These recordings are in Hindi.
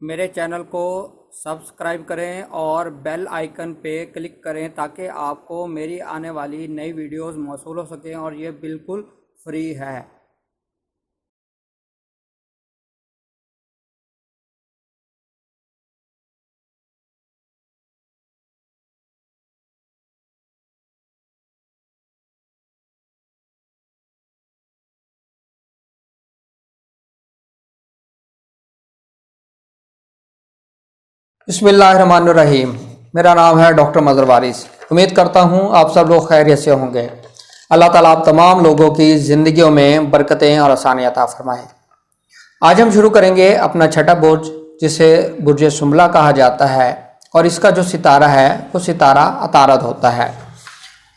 मेरे चैनल को सब्सक्राइब करें और बेल आइकन पे क्लिक करें ताकि आपको मेरी आने वाली नई वीडियोस मौसूल हो सकें और ये बिल्कुल फ्री है। बिस्मिल्लाहिर्रहमानिर्रहीम। मेरा नाम है डॉक्टर मज़हर वारिस। उम्मीद करता हूँ आप सब लोग खैरियत से होंगे। अल्लाह ताला आप तमाम लोगों की ज़िंदगियों में बरकतें और आसानियाँ अता फरमाए। आज हम शुरू करेंगे अपना छठा बुर्ज, जिसे बुर्ज सुमला कहा जाता है, और इसका जो सितारा है वो सितारा अतारद होता है।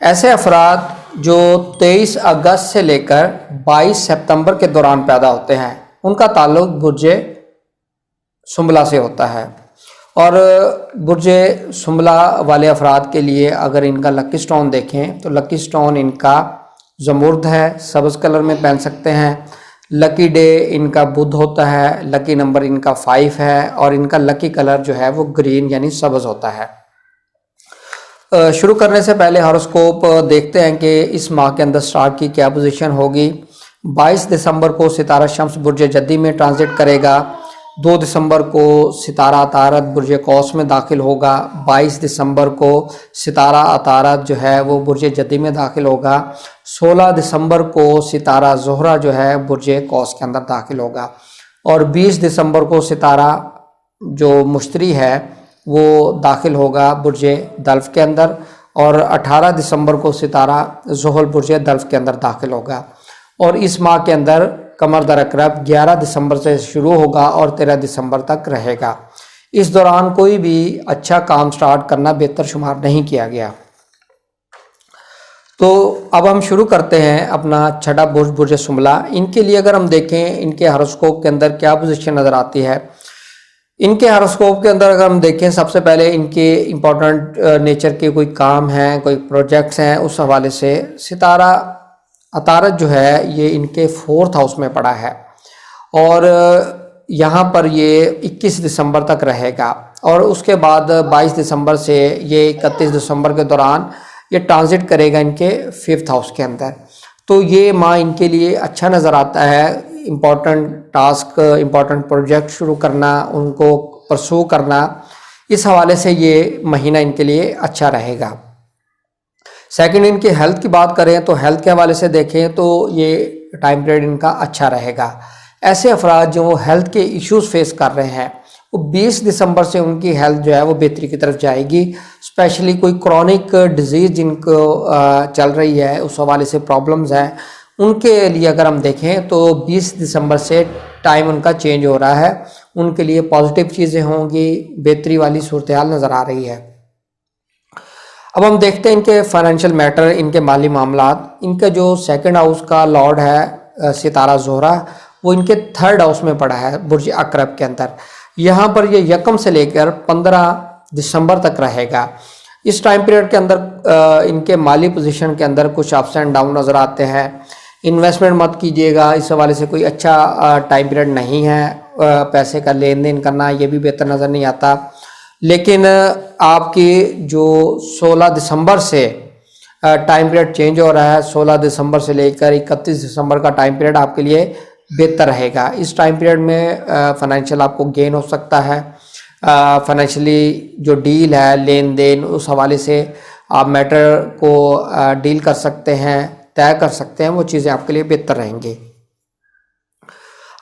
ऐसे अफराद जो 23 अगस्त से लेकर 22 सितंबर के दौरान पैदा होते हैं, उनका ताल्लुक बुर्ज सुमला से होता है। और बुर्ज सुमला वाले अफराद के लिए अगर इनका लकी स्टोन देखें तो लकी स्टोन इनका जमुर्द है, सब्ज़ कलर में पहन सकते हैं। लकी डे इनका बुध होता है, लकी नंबर इनका 5 है, और इनका लकी कलर जो है वो ग्रीन यानी सब्ज़ होता है। शुरू करने से पहले हॉरोस्कोप देखते हैं कि इस माह के अंदर स्टार की क्या पोजीशन होगी। 22 दिसंबर को सितारा शम्स बुर्ज जद्दी में ट्रांजिट करेगा। 2 दिसंबर को सितारा अतारद बुर्ज कौस में दाखिल होगा। 22 दिसंबर को सितारा अतारद जो है वो बुर्ज जद्दी में दाखिल होगा। 16 दिसंबर को सितारा ज़ोहरा जो है बुर्ज कौस के अंदर दाखिल होगा। और 20 दिसंबर को सितारा जो मुश्तरी है वो दाखिल होगा बुर्ज दल्फ के अंदर। और 18 दिसंबर को सितारा ज़ोहल बुर्ज दल्फ के अंदर दाखिल होगा। और इस माह के अंदर कमर दर अकरब 11 दिसंबर से शुरू होगा और 13 दिसंबर तक रहेगा। इस दौरान कोई भी अच्छा काम स्टार्ट करना बेहतर शुमार नहीं किया गया। तो अब हम शुरू करते हैं अपना छठा बुर्ज, बुर्ज सुमला। इनके लिए अगर हम देखें इनके हॉरोस्कोप के अंदर क्या पोजीशन नज़र आती है। इनके हॉरोस्कोप के अंदर अगर हम देखें, सबसे पहले इनके इम्पोर्टेंट नेचर के कोई काम हैं, कोई प्रोजेक्ट्स हैं, उस हवाले से सितारा अतारद जो है ये इनके 4th हाउस में पड़ा है और यहाँ पर ये 21 दिसंबर तक रहेगा। और उसके बाद 22 दिसंबर से ये 31 दिसंबर के दौरान ये ट्रांजिट करेगा इनके 5th हाउस के अंदर। तो ये माह इनके लिए अच्छा नज़र आता है। इम्पोर्टेंट टास्क, इम्पोर्टेंट प्रोजेक्ट शुरू करना, उनको परसू करना, इस हवाले से ये महीना इनके लिए अच्छा रहेगा। सेकंड, इनकी हेल्थ की बात करें तो हेल्थ के हवाले से देखें तो ये टाइम पीरियड इनका अच्छा रहेगा। ऐसे अफराद जो हेल्थ के इश्यूज फेस कर रहे हैं वो 20 दिसंबर से उनकी हेल्थ जो है वो बेहतरी की तरफ जाएगी। स्पेशली कोई क्रॉनिक डिजीज़ जिनको चल रही है, उस हवाले से प्रॉब्लम्स हैं, उनके लिए अगर हम देखें तो 20 दिसंबर से टाइम उनका चेंज हो रहा है। उनके लिए पॉजिटिव चीज़ें होंगी, बेहतरी वाली सूरत हाल नज़र आ रही है। अब हम देखते हैं इनके फाइनेंशियल मैटर, इनके माली मामलात। इनका जो सेकंड हाउस का लॉर्ड है सितारा ज़ोहरा, वो इनके 3rd हाउस में पड़ा है बुर्ज अकरब के अंदर। यहाँ पर ये यकम से लेकर 15 दिसंबर तक रहेगा। इस टाइम पीरियड के अंदर इनके माली पोजीशन के अंदर कुछ अप्स एंड डाउन नज़र आते हैं। इन्वेस्टमेंट मत कीजिएगा, इस हवाले से कोई अच्छा टाइम पीरियड नहीं है। पैसे का लेन देन करना ये भी बेहतर नज़र नहीं आता। लेकिन आपकी जो 16 दिसंबर से टाइम पीरियड चेंज हो रहा है, 16 दिसंबर से लेकर 31 दिसंबर का टाइम पीरियड आपके लिए बेहतर रहेगा। इस टाइम पीरियड में फाइनेंशियल आपको गेन हो सकता है। फाइनेंशियली जो डील है, लेन देन, उस हवाले से आप मैटर को डील कर सकते हैं, तय कर सकते हैं, वो चीज़ें आपके लिए बेहतर रहेंगी।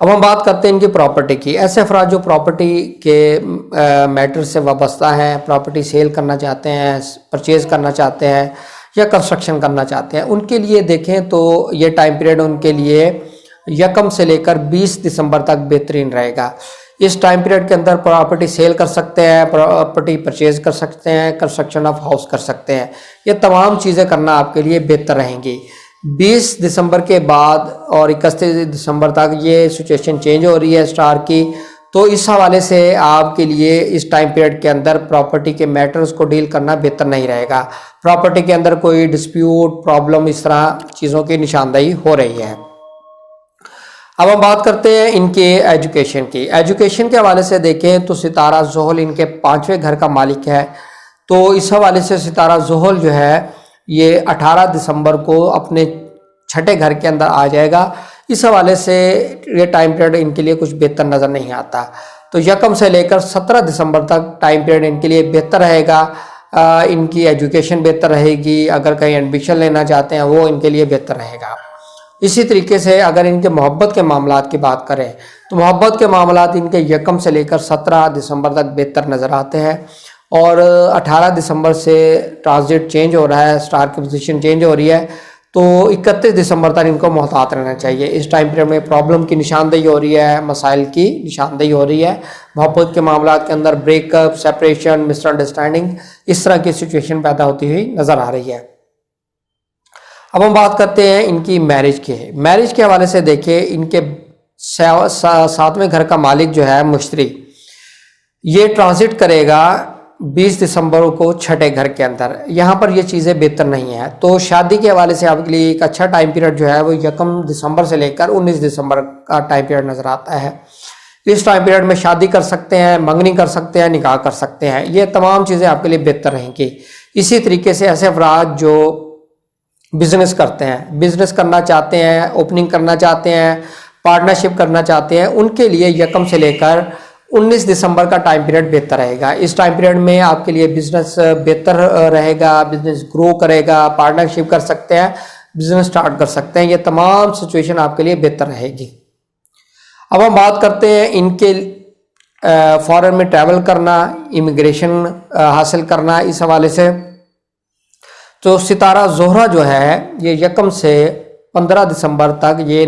अब हम बात करते हैं इनकी प्रॉपर्टी की। ऐसे अफराद जो प्रॉपर्टी के मैटर से वाबस्ता हैं, प्रॉपर्टी सेल करना चाहते हैं, परचेज़ करना चाहते हैं या कंस्ट्रक्शन करना चाहते हैं, उनके लिए देखें तो ये टाइम पीरियड उनके लिए यकम से लेकर 20 दिसंबर तक बेहतरीन रहेगा। इस टाइम पीरियड के अंदर प्रॉपर्टी सेल कर सकते हैं, प्रॉपर्टी परचेज़ कर सकते हैं, कंस्ट्रक्शन ऑफ हाउस कर सकते हैं। ये तमाम चीज़ें करना आपके लिए बेहतर रहेंगी। 20 दिसंबर के बाद और 31 दिसंबर तक ये सिचुएशन चेंज हो रही है स्टार की। तो इस हवाले से आपके लिए इस टाइम पीरियड के अंदर प्रॉपर्टी के मैटर्स को डील करना बेहतर नहीं रहेगा। प्रॉपर्टी के अंदर कोई डिस्प्यूट, प्रॉब्लम, इस तरह चीज़ों की निशानदेही हो रही है। अब हम बात करते हैं इनके एजुकेशन की। एजुकेशन के हवाले से देखें तो सितारा जोहल इनके 5वें घर का मालिक है। तो इस हवाले से सितारा जोहल जो है ये 18 दिसंबर को अपने छठे घर के अंदर आ जाएगा। इस हवाले से ये टाइम पीरियड इनके लिए कुछ बेहतर नज़र नहीं आता। तो यकम से लेकर 17 दिसंबर तक टाइम पीरियड इनके लिए बेहतर रहेगा। इनकी एजुकेशन बेहतर रहेगी, अगर कहीं एडमिशन लेना चाहते हैं वो इनके लिए बेहतर रहेगा। इसी तरीके से अगर इनके मोहब्बत के मामलात की बात करें तो मोहब्बत के मामलात इनके यकम से लेकर 17 दिसंबर तक बेहतर नज़र आते हैं। और 18 दिसंबर से ट्रांजिट चेंज हो रहा है, स्टार की पोजीशन चेंज हो रही है, तो 31 दिसंबर तक इनको मोहतात रहना चाहिए। इस टाइम पीरियड में प्रॉब्लम की निशानदेही हो रही है, मसाइल की निशानदेही हो रही है। मोहब्बत के मामलात के अंदर ब्रेकअप, सेपरेशन, मिसअंडरस्टैंडिंग, इस तरह की सिचुएशन पैदा होती हुई नज़र आ रही है। अब हम बात करते हैं इनकी मैरिज की। मैरिज के हवाले से देखिए, इनके 7वें घर का मालिक जो है मुश्तरी, ये ट्रांजिट करेगा 20 दिसंबर को छठे घर के अंदर। यहाँ पर ये चीज़ें बेहतर नहीं है। तो शादी के हवाले से आपके लिए एक अच्छा टाइम पीरियड जो है वो यकम दिसंबर से लेकर 19 दिसंबर का टाइम पीरियड नज़र आता है। इस टाइम पीरियड में शादी कर सकते हैं, मंगनी कर सकते हैं, निकाह कर सकते हैं। ये तमाम चीज़ें आपके लिए बेहतर रहेंगी। इसी तरीके से ऐसे अफराद जो बिजनेस करते हैं, बिजनेस करना चाहते हैं, ओपनिंग करना चाहते हैं, पार्टनरशिप करना चाहते हैं, उनके लिए यकम से लेकर 19 दिसंबर का टाइम पीरियड बेहतर रहेगा। इस टाइम पीरियड में आपके लिए बिजनेस बेहतर रहेगा, बिजनेस ग्रो करेगा, पार्टनरशिप कर सकते हैं, बिजनेस स्टार्ट कर सकते हैं। ये तमाम सिचुएशन आपके लिए बेहतर रहेगी। अब हम बात करते हैं इनके फॉरेन में ट्रैवल करना, इमिग्रेशन हासिल करना। इस हवाले से तो सितारा जोहरा जो है ये यकम से 15 दिसंबर तक ये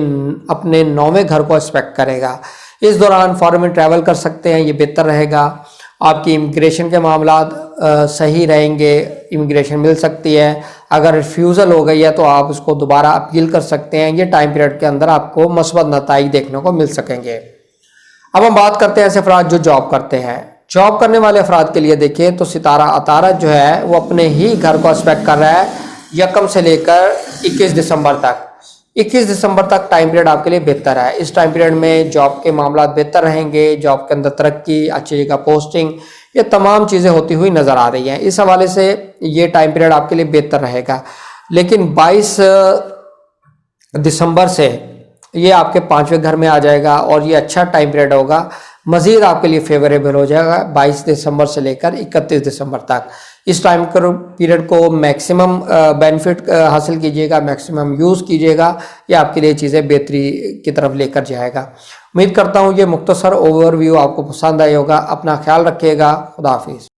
अपने 9वें घर को एक्सपेक्ट करेगा। इस दौरान फॉरेन में ट्रैवल कर सकते हैं, ये बेहतर रहेगा। आपकी इमिग्रेशन के मामलात सही रहेंगे, इमिग्रेशन मिल सकती है। अगर रिफ्यूज़ल हो गई है तो आप उसको दोबारा अपील कर सकते हैं। ये टाइम पीरियड के अंदर आपको मस्बत नताइज देखने को मिल सकेंगे। अब हम बात करते हैं ऐसे अफराद जो जॉब करते हैं। जॉब करने वाले अफराद के लिए देखें तो सितारा अतारत जो है वो अपने ही घर को एक्सपेक्ट कर रहा है यकम से लेकर 21 दिसंबर तक। 21 दिसंबर तक टाइम पीरियड आपके लिए बेहतर है। इस टाइम पीरियड में जॉब के मामला बेहतर रहेंगे, जॉब के अंदर तरक्की, अच्छी जगह पोस्टिंग, ये तमाम चीज़ें होती हुई नज़र आ रही हैं। इस हवाले से ये टाइम पीरियड आपके लिए बेहतर रहेगा। लेकिन 22 दिसंबर से ये आपके 5वें घर में आ जाएगा और ये अच्छा टाइम पीरियड होगा, मज़ीद आपके लिए फेवरेबल हो जाएगा 22 दिसंबर से लेकर 31 दिसंबर तक। इस टाइम पीरियड को मैक्सिमम बेनिफिट हासिल कीजिएगा, मैक्सिमम यूज़ कीजिएगा। ये आपके लिए चीज़ें बेहतरी की तरफ लेकर जाएगा। उम्मीद करता हूँ ये मुख्तसर ओवरव्यू आपको पसंद आया होगा। अपना ख्याल रखिएगा। खुदा हाफिज़।